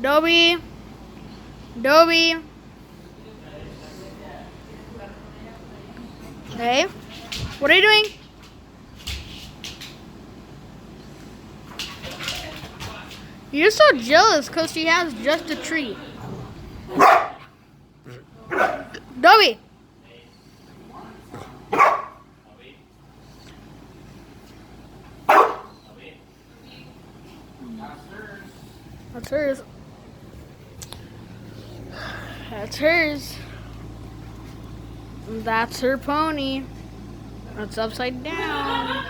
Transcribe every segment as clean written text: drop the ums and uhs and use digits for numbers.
Dobby. Dobby. Hey, what are you doing? You're so jealous because she has just a tree. Dobby. That's hers. That's hers. That's her pony. That's upside down.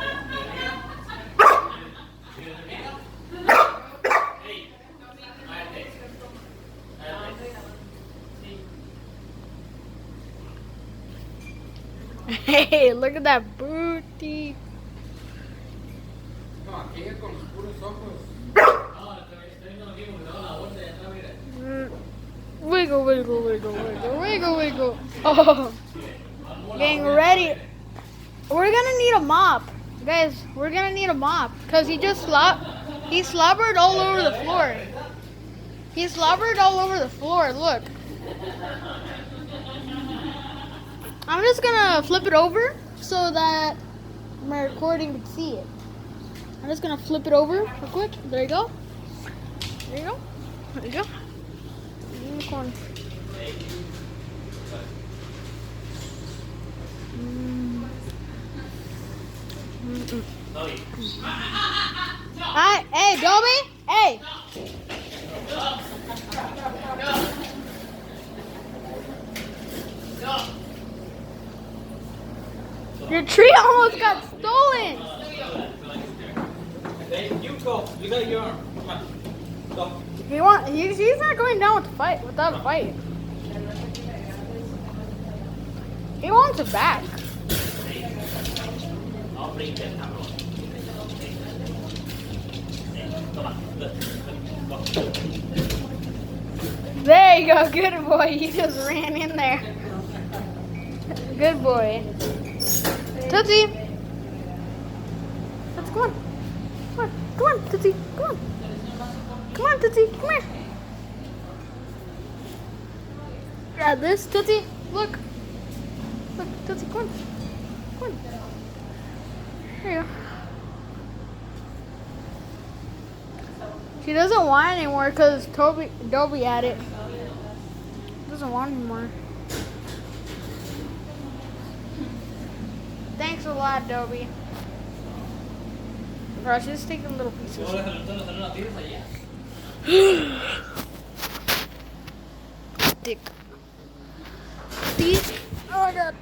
Hey, look at that booty. Wiggle, wiggle, wiggle, wiggle, wiggle, wiggle. Oh, getting ready. We're gonna need a mop, guys. We're gonna need a mop because he slobbered all over the floor. He slobbered all over the floor. Look. I'm just gonna flip it over so that my recording can see it. I'm just gonna flip it over real quick. There you go. There you go. There you go. Unicorn. Hey, Dobby. Hey. Your tree almost got stolen. Hey, you go. You got your arm. Come on. Go. He's not going down without a fight. He wants it back. I'll bring that camera. Come on. Go. There you go. Good boy. He just ran in there. Good boy. Tootsie. Let's go on. Come on. Come on, Tootsie. Come on. Come on, Tootsie. Come here. Grab this, Tootsie. Look. Look, Tootsie. Come on. Come on. Here you go. She doesn't want it anymore because Dobby had it. Doesn't want it anymore. Thanks a lot, Dobby. Bro, she's just taking little pieces. Dick. See? Oh my god.